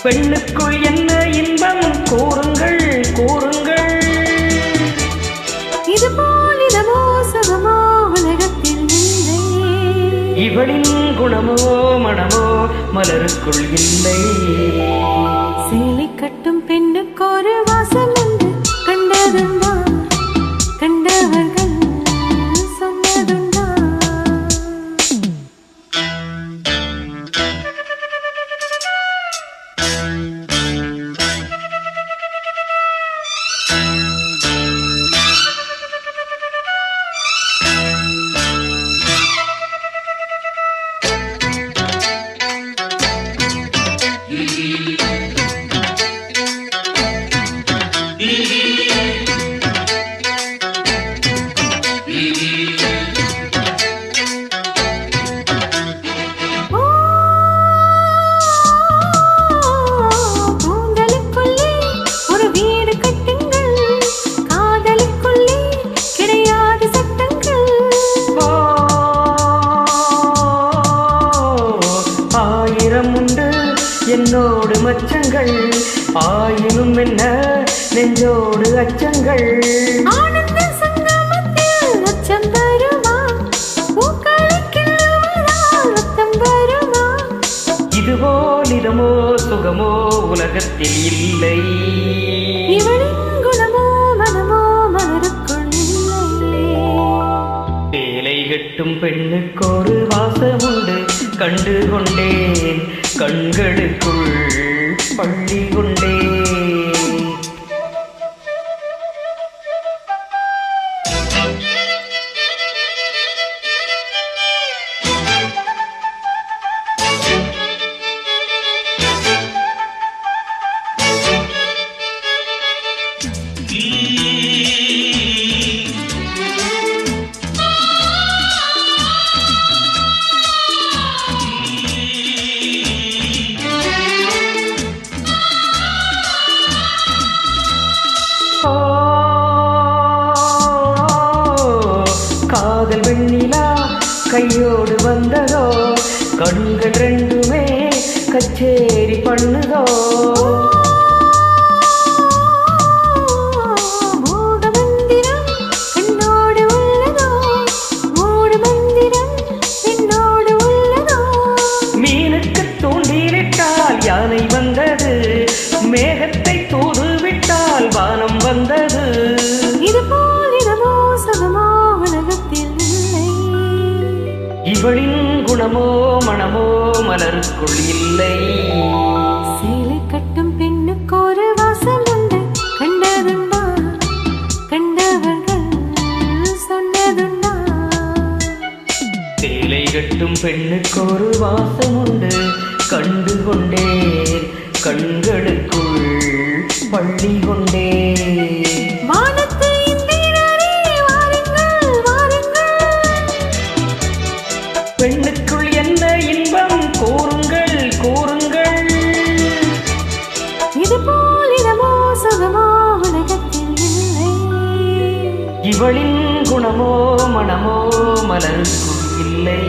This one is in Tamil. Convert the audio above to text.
பெண்ணுக்குள் என்ன இன்பம் கூறுங்கள் கூறுங்கள். இது போல் இதமோ சுகமோ உலகத்தில் இல்லை. இவளின் குணமோ மனமோ மலருக்குள் இல்லை. சேலை கட்டும் பெண்ணுக்கு ஒரு வாசம் உண்டு. கண்டதுண்டா கண்டவர்கள் சொன்னதுண்டா. என்னோடு மச்சங்கள் ஆயினும் என்ன நெஞ்சோடு அச்சங்கள். ஆனந்த சங்கமத்தில் அச்சம் வருமா? பூக்களை கிள்ளுவதால் ரத்தம் வருமா? இதுபோல் இதமோ சுகமோ உலகத்தில் இல்லை. இவளின் குணமோ மனமோ மலருக்குள் இல்லை. சேலை கட்டும் பெண்ணுக்கொரு வாசம் உண்டு. கண்டு கொண்டேன் கண்களுக்குள் பள்ளி கொண்டேன். காதல் வெண்ணிலா கையோடு வந்ததோ, கண்கள் ரெண்டுமே கச்சேரி பண்ணுதோ. மூட மந்திரம் என்னோடு உள்ளதோ, மூட மந்திரம் என்னோடு உள்ளதோ. மீனுக்கு தூண்டிலிட்டால் யானை வந்தது, மேகத்தை தூதுவிட்டால் வானம் வந்தது. இது போல் இதமோ சுகமோ உலகத்தில் இல்லை. இவளின் குணமோ மனமோ மலருக்குள் இல்லை. சேலை கட்டும் பெண்ணுக்கு ஒரு வாசம் உண்டு. கண்டதுண்டா கண்டவர்கள் சொன்னதுண்டா. சேலை கட்டும் பெண்ணுக்கு ஒரு வாசம் உண்டு. கண்டு கொண்டேன் கண்களுக்குள் பள்ளி கொண்டேன். வானத்து இந்திரரே வாருங்கள் வாருங்கள். பெண்ணுக்குள் என்ன இன்பம் கூறுங்கள் கூறுங்கள். இது போல் இதமோ சுகமோ உலகத்தில் இல்லை. இவளின் குணமோ மனமோ மலருக்குள் இல்லை.